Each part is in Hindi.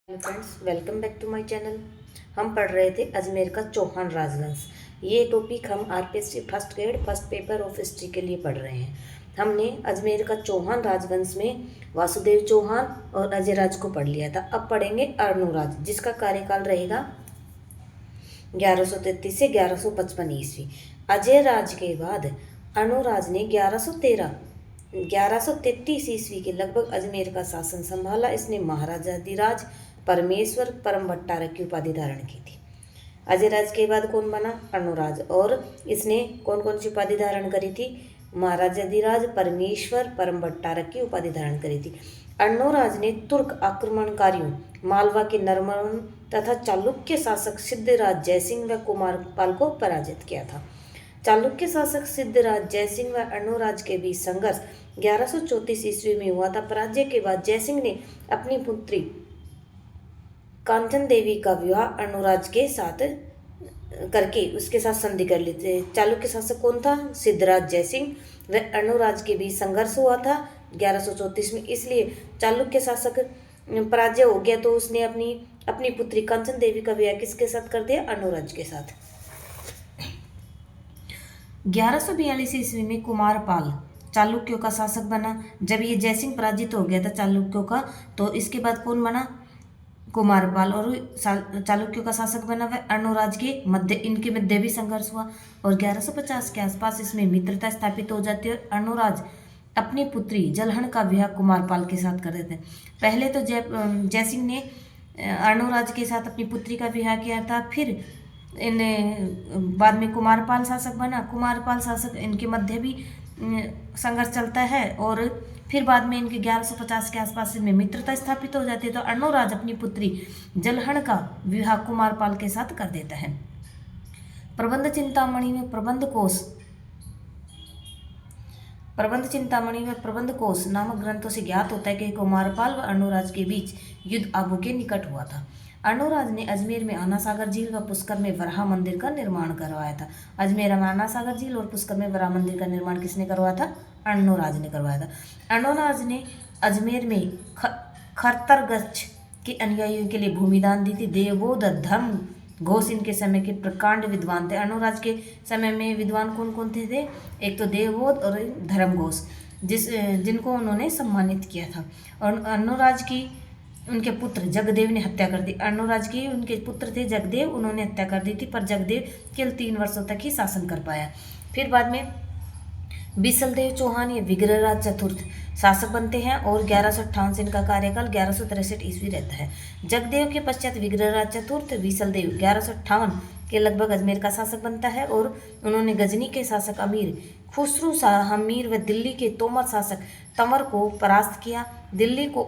Hello friends, welcome back to my channel. हम पढ़ रहे थे अजमेर का चौहान राजवंश। ये टॉपिक हम RPSC first grade first paper of history के लिए पढ़ रहे हैं। हमने अजमेर का चौहान राजवंश में वासुदेव चौहान और अजयराज को पढ़ लिया था। अब पढ़ेंगे अर्णोराज, जिसका कार्यकाल रहेगा 1133 से 1155 ईस्वी। अजयराज के बाद अर्णोराज ने 1133 ईस्वी के लगभग अजमेर का शासन संभाला। इसने महाराजाधिराज परमेश्वर परम भट्टारक की उपाधि धारण की थी। अजयराज के बाद कौन बना? अर्णोराज। और इसने कौन कौन सी उपाधि धारण करी थी? महाराजाधिराज परमेश्वर परम भट्टारक की उपाधि धारण करी थी। अर्णोराज ने तुर्क आक्रमणकारियों, मालवा के नरमन तथा चालुक्य शासक सिद्धराज जयसिंह व कुमारपाल को पराजित किया था। चालुक्य शासक सिद्धराज जयसिंह व अर्णोराज के बीच संघर्ष 1134 ईस्वी में हुआ था। पराजय के बाद जयसिंह ने अपनी पुत्री कांचन देवी का विवाह अर्णोराज के साथ करके उसके साथ संधि कर ली थी। चालुक्य शासक कौन था? सिद्धराज जयसिंह। व अर्णोराज के बीच संघर्ष हुआ था 1134 में, इसलिए चालुक्य शासक पराजय हो गया तो उसने अपनी पुत्री कांचन देवी का विवाह किसके साथ कर दिया? अर्णोराज के साथ। 1142 ईस्वी में कुमारपाल चालुक्यों का शासक बना। जब ये जयसिंह पराजित हो गया था चालुक्यों का, तो इसके बाद कौन बना? कुमारपाल, और चालुक्यों का शासक बना। वह अर्णोराज के इनके मध्य भी संघर्ष हुआ और 1150 के आसपास इसमें मित्रता स्थापित हो जाती है। अर्णोराज अपनी पुत्री जलहण का विवाह कुमारपाल के साथ कर देते हैं। पहले तो जयसिंह ने अर्णोराज के साथ अपनी पुत्री का विवाह किया था, फिर बाद में कुमारपाल शासक बना। कुमारपाल शासक इनके मध्य भी संघर्ष चलता है और फिर बाद में इनके 1150 के आसपास में मित्रता स्थापित हो जाती है। तो अर्णोराज अपनी पुत्री जलहण का विवाह कुमारपाल के साथ कर देता है। प्रबंध चिंतामणि में प्रबंध कोश नामक ग्रंथों से ज्ञात होता है कि कुमारपाल व अर्णोराज के बीच युद्ध आबू के निकट हुआ था। अर्णोराज ने अजमेर में आना सागर झील व पुष्कर में वराह मंदिर का निर्माण करवाया था। अजमेर में आना सागर झील और पुष्कर में वराह मंदिर का निर्माण किसने करवाया था? अर्णोराज ने करवाया था। अर्णोराज ने अजमेर में खरतरगच्छ के अनुयायियों के लिए भूमिदान दी थी। देवबोध धर्म घोष इनके समय के प्रकांड विद्वान थे। अर्णोराज के समय में विद्वान कौन कौन थे? एक तो देवबोध और धर्म घोष, जिनको उन्होंने सम्मानित किया था। और अर्णोराज की उनके पुत्र जगदेव ने हत्या कर दी। अर्णोराज के उनके पुत्र थे जगदेव, उन्होंने हत्या कर दी थी, पर जगदेव केवल 3 वर्षों तक ही शासन कर पाया। फिर बाद में बीसलदेव चौहान या विग्रहराज चतुर्थ शासक बनते हैं और 1158 से इनका कार्यकाल 1163 ईस्वी रहता है। जगदेव के पश्चात विग्रहराज चतुर्थ बीसलदेव 1158 के लगभग अजमेर का शासक बनता है और उन्होंने गजनी के शासक अमीर खुसरू शाह हमीर व दिल्ली के तोमर शासक तंवर को परास्त किया। दिल्ली को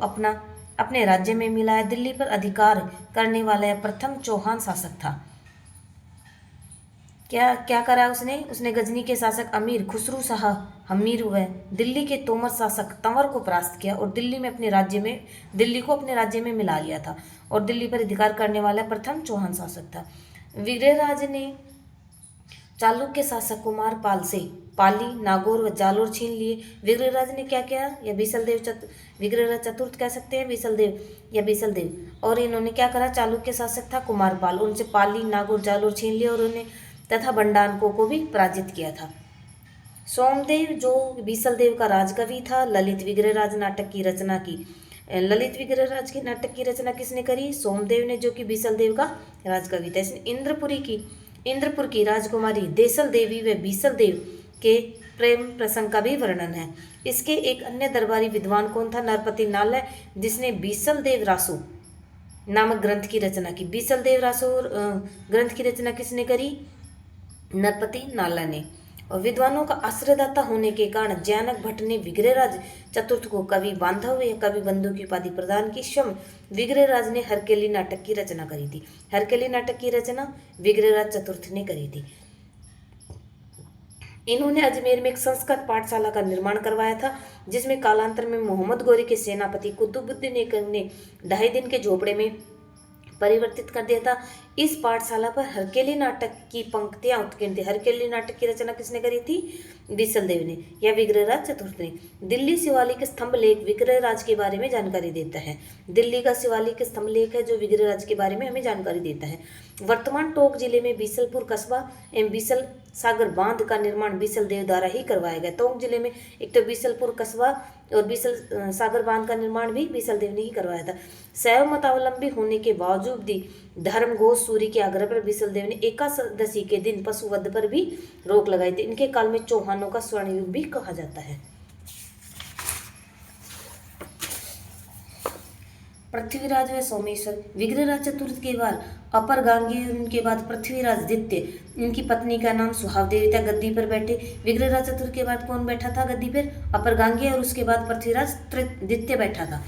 अपने राज्य में मिलाया। दिल्ली पर अधिकार करने वाला यह प्रथम चौहान शासक था। क्या करा उसने गजनी के शासक अमीर खुसरू शाह हमीर व दिल्ली के तोमर शासक तंवर को परास्त किया और दिल्ली को अपने राज्य में मिला लिया था और दिल्ली पर अधिकार करने वाला प्रथम चौहान शासक था। विग्रहराज ने चालुक्य शासक कुमारपाल से पाली, नागौर व जालोर छीन लिए। विग्रहराज ने क्या किया? या विग्रहराज चतुर्थ कह सकते हैं, बीसलदेव। और इन्होंने क्या करा? चालुक्य शासक था कुमारपाल, उनसे पाली, नागौर, जालोर छीन लिया और उन्हें तथा भंडारकों को भी पराजित किया था। सोमदेव जो बीसलदेव का राजकवि था, ललित विग्रहराज नाटक की रचना की। ललित विग्रहराज के नाटक की रचना किसने करी? सोमदेव ने, जो कि बीसलदेव का राजकवि था। इसने इंद्रपुर की राजकुमारी देसल देवी व बीसलदेव के प्रेम प्रसंग का भी वर्णन है। इसके एक अन्य दरबारी विद्वान कौन था? नरपति नालय, जिसने बीसलदेव रासु नामक ग्रंथ की रचना की। बीसलदेव रासु ग्रंथ की रचना किसने करी? नरपति नालय ने। और विद्वानों का आश्रयदाता होने के कारण जयानक भट्ट ने विग्रहराज चतुर्थ को कवि बांधव या कवि बंधु की उपाधि प्रदान की। स्वयं विग्रहराज ने हरकेली नाटक की रचना करी थी। हरकेली नाटक की रचना विग्रहराज चतुर्थ ने करी थी। इन्होंने अजमेर में एक संस्कृत पाठशाला का निर्माण करवाया था, जिसमें कालांतर में मोहम्मद गौरी के सेनापति कुतुबुद्दीन ने 2.5 दिन के झोपड़े में परिवर्तित कर दिया था। इस पाठशाला पर हरकेली नाटक की पंक्तियां उत्कीर्ण थी। हरकेली नाटक की रचना किसने करी थी? बीसल देव ने या विग्रहराज चतुर्थ ने। दिल्ली शिवालिक स्तंभ लेख विग्रहराज के बारे में जानकारी देता है। दिल्ली का शिवालिक स्तंभ लेख है जो विग्रहराज के बारे में हमें जानकारी देता है। वर्तमान टोंक जिले में बीसलपुर कस्बा एवं बीसल सागर बांध का निर्माण बीसल देव द्वारा ही करवाया गया। टोंक जिले में एक तो बीसलपुर कस्बा और बीसल सागर बांध का निर्माण भी बीसल देव ने ही करवाया था। शैव मतावलंबी होने के बावजूद भी धर्म घोष सूरी के आग्रह पर बीसल देव ने एकादशी के दिन पशुवध पर भी रोक लगाई थी। इनके काल में चौहानों का स्वर्ण युग भी कहा जाता है। पृथ्वीराज व सोमेश्वर विग्रहराज चतुर्थ के बाद अपर गांगी और उनके बाद पृथ्वीराज द्वितीय, इनकी पत्नी का नाम सुहावदेवी था, गद्दी पर बैठे। विग्रहराज चतुर्थ के बाद कौन बैठा था गद्दी पर? अपर गांगी, और उसके बाद पृथ्वीराज द्वितीय बैठा था।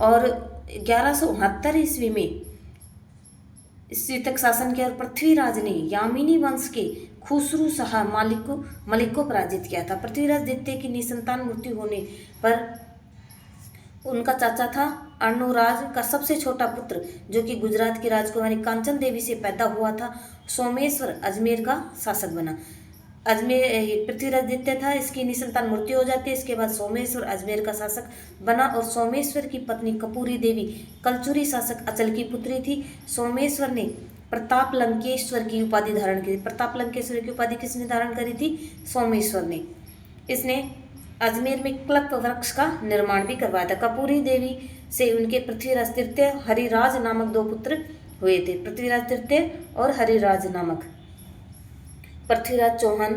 और 1169 ईस्वी में ईस्वी तक शासन किया और पृथ्वीराज ने यामिनी वंश के खुसरू शाह मलिक को पराजित किया था। पृथ्वीराज द्वितीय की निसंतान मृत्यु होने पर उनका चाचा था अर्णोराज का सबसे छोटा पुत्र, जो कि गुजरात की राजकुमारी कांचन देवी से पैदा हुआ था, सोमेश्वर अजमेर का शासक बना। अजमेर पृथ्वीराज द्वितीय था, इसकी निसंतान मृत्यु हो जाती है। इसके बाद सोमेश्वर अजमेर का शासक बना और सोमेश्वर की पत्नी कपूरी देवी कलचुरी शासक अचल की पुत्री थी। सोमेश्वर ने प्रताप लंकेश्वर की उपाधि धारण की। प्रताप लंकेश्वर की उपाधि किसने धारण करी थी? सोमेश्वर ने। इसने अजमेर में कल्प वृक्ष का निर्माण भी करवाया था। कपूरी देवी से उनके पृथ्वीराज तृतीय, हरिराज नामक दो पुत्र हुए थे। पृथ्वीराज तृतीय और हरिराज नामक। पृथ्वीराज चौहान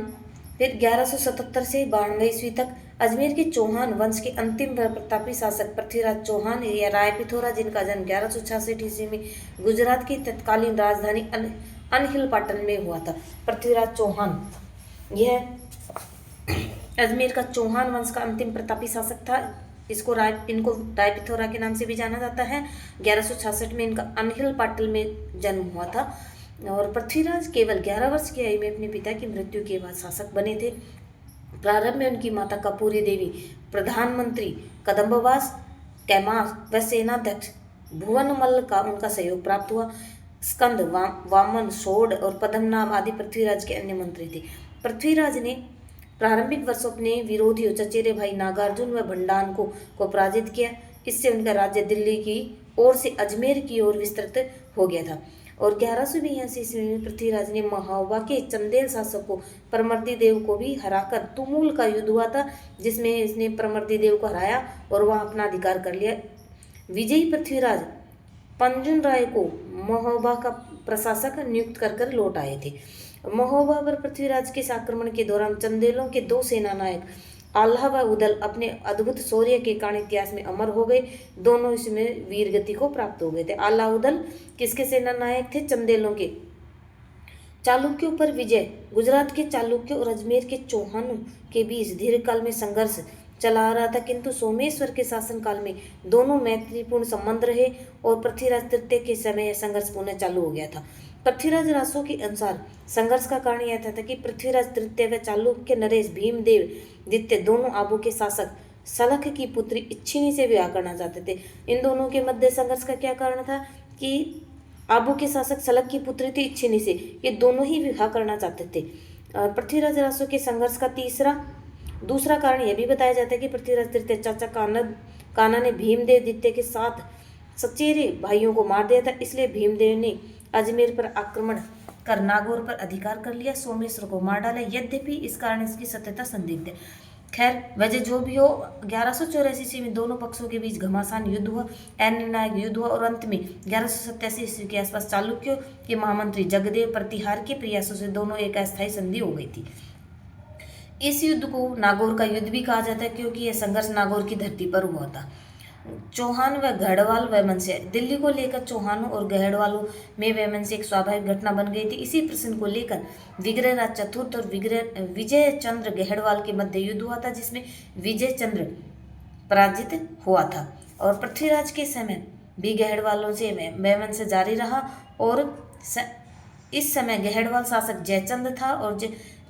फिर 1177 से 92 ईस्वी तक अजमेर के चौहान वंश के अंतिम प्रतापी शासक पृथ्वीराज चौहान या राय पिथौरा, जिनका जन्म 1166 ईस्वी में गुजरात की तत्कालीन राजधानी अनहिलपाटन में हुआ था। पृथ्वीराज चौहान यह अजमेर का चौहान वंश का अंतिम प्रतापी शासक था। इनको राय पिथौरा के नाम से भी जाना जाता है। 1166 में इनका अनहिलपाटन में जन्म हुआ था और पृथ्वीराज केवल 11 वर्ष की आयु में अपने पिता की मृत्यु के बाद शासक बने थे। प्रारंभ में उनकी माता कपूरी देवी, प्रधानमंत्री कदम्बवास कैमास व सेनाध्यक्ष भुवनमल्ल का उनका सहयोग प्राप्त हुआ। स्कंद, वामन, शोड और पद्म नाम आदि पृथ्वीराज के अन्य मंत्री थे। पृथ्वीराज ने प्रारंभिक वर्षों अपने विरोधियों चचेरे भाई नागार्जुन व भंडान को पराजित किया। इससे उनका राज्य दिल्ली की ओर से अजमेर की ओर विस्तृत हो गया था। और 1182 ईस्वी में पृथ्वीराज ने महोबा के चंदेल शासक को परमर्दी देव को भी हराकर तुमुल का युद्ध हुआ था, जिसमें इसने परमर्दी देव को हराया और वहां अपना अधिकार कर लिया। विजयी पृथ्वीराज पंजुन राय को महोबा का प्रशासक नियुक्त कर लौट आए थे। महोबा पर पृथ्वीराज के आक्रमण के दौरान चंदेलों के दो सेना नायक आल्हा व उदल अपने अद्भुत शौर्य के कारण इतिहास में अमर हो गए। दोनों इसमें वीर गति को प्राप्त हो गए थे। आल्हा उदल किसके सेना नायक थे? चंदेलों के। चालुक्यों पर विजय। गुजरात के चालुक्यों और अजमेर के चौहानों के बीच दीर्घकाल में संघर्ष चला आ रहा था, किंतु सोमेश्वर के शासनकाल में दोनों मैत्रीपूर्ण संबंध रहे और पृथ्वीराज तृतीय के समय संघर्ष पुनः चालू हो गया था। पृथ्वीराज रासों के अनुसार संघर्ष का कारण यह था कि पृथ्वीराज तृतीय व चालुक्य नरेश भीमदेव द्वितीय दोनों आबू के शासक सलख की पुत्री इच्छिनी से विवाह करना चाहते थे। इन दोनों के मध्य संघर्ष का क्या कारण था कि आबू के शासक सलख की पुत्री थी इच्छिनी से, ये दोनों ही विवाह करना चाहते थे। पृथ्वीराज रासों के संघर्ष का दूसरा कारण यह भी बताया जाता है कि पृथ्वीराज तृतीय चाचा काना ने भीमदेव द्वितीय के 7 सचेरे भाइयों को मार दिया था, इसलिए भीमदेव ने अजमेर पर आक्रमण कर नागौर पर अधिकार कर लिया, सोमेश्वर को मार डाला। यद्यपि इस कारण इसकी सत्यता संदिग्ध है। खैर, वजह जो भी हो, 1184 ईस्वी में दोनों पक्षों के बीच घमासान युद्ध हुआ, अनिर्णायक युद्ध हुआ और अंत में 1187 ईस्वी के आसपास चालुक्यों के महामंत्री जगदेव प्रतिहार के प्रयासों से दोनों एक अस्थायी संधि हो गई थी। इस युद्ध को नागौर का युद्ध भी कहा जाता है, क्योंकि यह संघर्ष नागौर की धरती पर हुआ था। चौहान व गहड़वाल वैमनस्य। दिल्ली को लेकर चौहानों और गहड़वालों में वैमनस्य एक स्वाभाविक घटना बन गई थी। इसी प्रश्न को लेकर विग्रहराज चतुर्थ और विजय चंद्र गहड़वाल के मध्य युद्ध हुआ था, जिसमें विजय चंद्र पराजित हुआ था। और पृथ्वीराज के समय भी गहड़वालों से वैमनस्य जारी रहा और इस समय गहड़वाल शासक जयचंद था और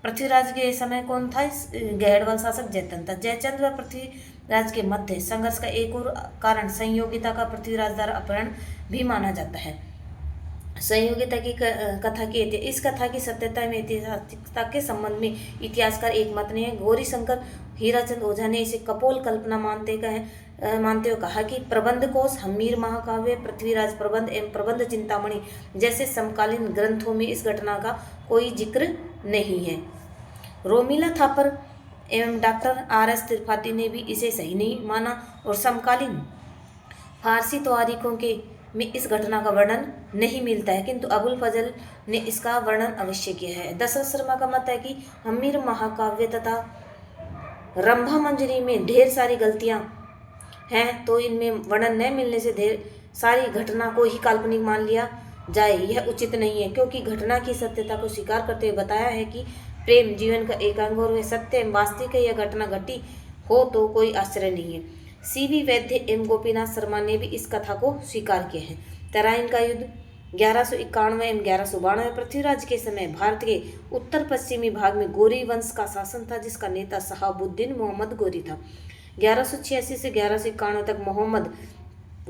पृथ्वीराज के समय कौन था? गहड़वाल शासक जयचंद था। जयचंद व पृथ्वीराज के मध्य संघर्ष का एक और कारण संयोगिता का पृथ्वीराज द्वारा अपहरण भी माना जाता है। संयोगिता की कथा की इस कथा की सत्यता में ऐतिहासिकता के संबंध में इतिहासकार एक मत ने है। गौरीशंकर हीराचंद ओझा ने इसे कपोल कल्पना मानते हुए कहा कि प्रबंध कोश, हम्मीर महाकाव्य, पृथ्वीराज प्रबंध एवं प्रबंध चिंतामणि जैसे समकालीन ग्रंथों में इस घटना का कोई जिक्र नहीं है। रोमिला थापर एवं डॉक्टर R.S. त्रिपाठी ने भी इसे सही नहीं माना और समकालीन फारसी तवारीखों के में इस घटना का वर्णन नहीं मिलता है, किंतु अबुल फजल ने इसका वर्णन अवश्य किया है। दशरथ शर्मा का मत है कि हम्मीर महाकाव्य तथा रंभा मंजरी में ढेर सारी गलतियां हैं, तो इनमें वर्णन न मिलने से ढेर सारी घटना को ही काल्पनिक मान लिया जाए, यह उचित नहीं है, क्योंकि घटना की सत्यता को स्वीकार करते हुए बताया है कि प्रेम जीवन का एक अंग और वह सत्य वास्तविक है। यह घटना घटी हो तो कोई आश्चर्य नहीं है। C.V. वैद्य एवं गोपीनाथ शर्मा ने भी इस कथा को स्वीकार किया है। तराइन का युद्ध 1191 एवं 1192 पृथ्वीराज के समय भारत के उत्तर पश्चिमी भाग में गोरी वंश का शासन था, जिसका नेता शहाबुद्दीन मोहम्मद गोरी था। 1186 से 1191 तक मोहम्मद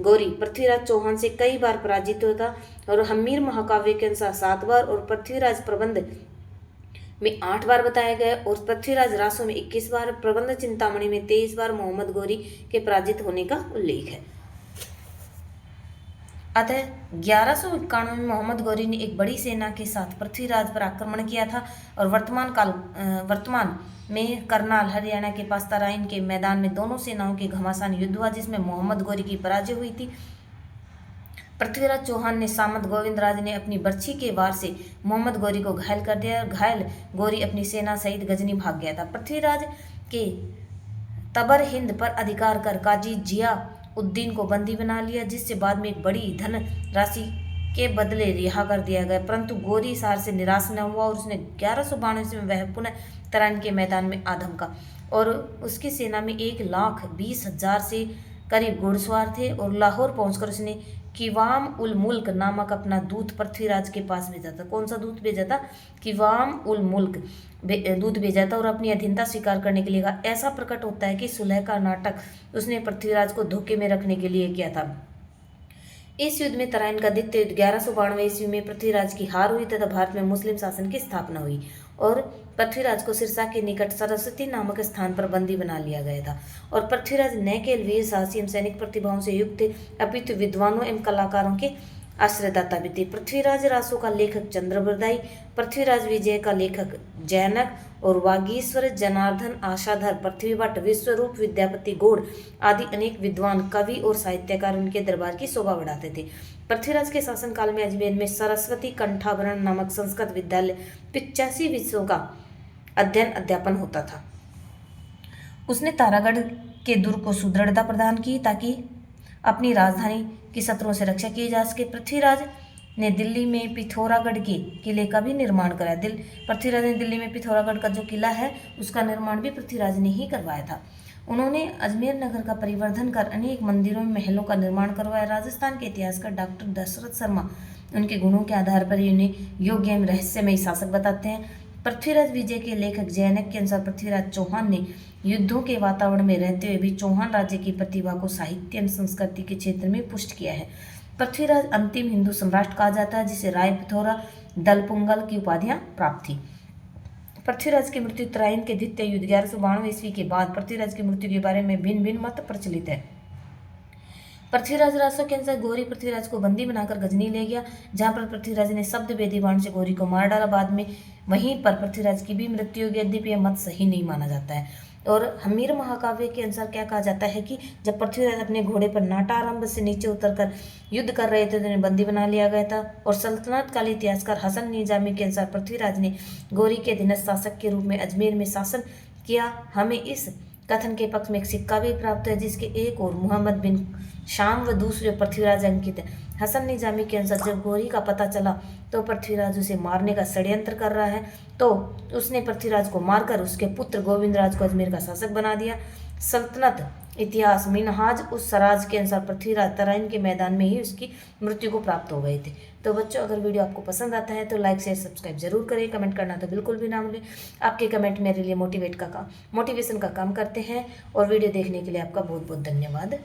गोरी पृथ्वीराज चौहान से कई बार पराजित होता और हम्मीर महाकाव्य के अनुसार 7 बार और पृथ्वीराज प्रबंध में 8 बार बताया गया और पृथ्वीराज रासो में 21 बार, प्रबंध चिंतामणि में 23 बार मोहम्मद गोरी के पराजित होने का उल्लेख है। अतः 1191 में मोहम्मद गोरी ने एक बड़ी सेना के साथ पृथ्वीराज पर आक्रमण किया था और वर्तमान में करनाल हरियाणा के पास तराइन के मैदान में दोनों सेनाओं के घमासान युद्ध हुआ, जिसमें मोहम्मद गोरी की पराजय हुई थी। पृथ्वीराज चौहान ने सामंत गोविंदराज ने अपनी बर्छी के वार से मोहम्मद गोरी को घायल कर दिया और घायल गोरी अपनी सेना सहित गजनी भाग गया था। पृथ्वीराज के तबर हिंद पर अधिकार कर काजी जिया उद्दीन को बंदी बना लिया, जिससे बाद में एक बड़ी धन राशि के बदले रिहा कर दिया गया, परंतु गोरी सार से निराश न हुआ और उसने 1192 में वह पुनः तराइन के मैदान में आ धमका और उसकी सेना में 1,20,000 से करीब घुड़सवार थे और लाहौर पहुंचकर उसने किवाम उल मुल्क नामक अपना दूत पृथ्वीराज के पास भेजा था। कौन सा दूत भेजा था? किवाम उल मुल्क दूत भेजा था और अपनी अधीनता स्वीकार करने के लिए कहा। ऐसा प्रकट होता है कि सुलह का नाटक उसने पृथ्वीराज को धोखे में रखने के लिए किया था। इस युद्ध में तराइन का द्वितीय युद्ध 1192 ईस्वी में पृथ्वीराज की हार हुई तथा भारत में मुस्लिम शासन की स्थापना हुई और पृथ्वीराज को सिरसा के निकट सरस्वती नामक स्थान पर बंदी बना लिया गया था। और पृथ्वीराज न केवल वीर साहसी एवं सैनिक प्रतिभाओं से युक्त थे, अपितु विद्वानों एवं कलाकारों के आश्रयदाता भी थे। पृथ्वीराज रासो का लेखक चंद्रबरदाई, पृथ्वीराज विजय का लेखक जैनक और वागीश्वर, जनार्दन, आशाधर, पृथ्वी भट्ट, विश्वरूप, विद्यापति गौड़ आदि अनेक विद्वान कवि और साहित्यकार उनके दरबार की शोभा बढ़ाते थे। पृथ्वीराज के शासनकाल में अजमेर में सरस्वती कंठाभरण नामक संस्कृत विद्यालय 85 विषयों का अध्ययन अध्यापन होता था। उसने तारागढ़ के दुर्ग को सुदृढ़ता प्रदान की ताकि अपनी राजधानी की शत्रुओं से रक्षा की जा सके। पृथ्वीराज ने दिल्ली में पिथौरागढ़ के किले का भी निर्माण कराया। पृथ्वीराज ने दिल्ली में पिथौरागढ़ का जो किला है उसका निर्माण भी पृथ्वीराज ने ही करवाया था। उन्होंने अजमेर नगर का परिवर्धन कर अनेक मंदिरों में महलों का निर्माण करवाया। राजस्थान के इतिहासकार डॉक्टर दशरथ शर्मा उनके गुणों के आधार पर उन्हें योग्य एवं रहस्यमयी शासक बताते हैं। पृथ्वीराज विजय के लेखक जैनक के अनुसार पृथ्वीराज चौहान ने युद्धों के वातावरण में रहते हुए भी चौहान राज्य की प्रतिभा को साहित्य एवं संस्कृति के क्षेत्र में पुष्ट किया है। पृथ्वीराज अंतिम हिंदू सम्राट कहा जाता है, जिसे राय पिथौरा दलपुंगल की उपाधियां प्राप्त थी। पृथ्वीराज की मृत्यु तराइन के द्वितीय युद्ध 1192 ईस्वी के बाद पृथ्वीराज की मृत्यु के बारे में भिन्न भिन्न मत प्रचलित है। पृथ्वीराज रासो के अनुसार गौरी पृथ्वीराज को बंदी बनाकर गजनी ले गया, जहां पर पृथ्वीराज ने शब्द वेदी बाण से गौरी को मार डाला। बाद में वहीं पर पृथ्वीराज की भी मृत्यु हो गई, यद्यपि यह मत सही नहीं माना जाता है। और हम्मीर महाकाव्य के अनुसार क्या कहा जाता है कि जब पृथ्वीराज अपने घोड़े पर नाटारंभ से नीचे उतरकर युद्ध कर रहे थे तो उन्हें बंदी बना लिया गया था। और सल्तनत कालीन इतिहासकार हसन निजामी के अनुसार पृथ्वीराज ने गौरी के अधीनस्थ शासक के रूप में अजमेर में शासन किया। हमें इस कथन के पक्ष में एक सिक्का भी प्राप्त है, जिसके एक और मोहम्मद बिन शाम व दूसरे पृथ्वीराज अंकित है। हसन निजामी के अनुसार जब गौरी का पता चला तो पृथ्वीराज उसे मारने का षड्यंत्र कर रहा है, तो उसने पृथ्वीराज को मारकर उसके पुत्र गोविंदराज को अजमेर का शासक बना दिया। सल्तनत इतिहास मिनहाज उस सराज के अनुसार पृथ्वीराज तराइन के मैदान में ही उसकी मृत्यु को प्राप्त हो गए थे। तो बच्चों, अगर वीडियो आपको पसंद आता है तो लाइक शेयर सब्सक्राइब जरूर करें। कमेंट करना तो बिल्कुल भी ना भूलें। आपके कमेंट मेरे लिए मोटिवेशन का काम करते हैं। और वीडियो देखने के लिए आपका बहुत बहुत धन्यवाद।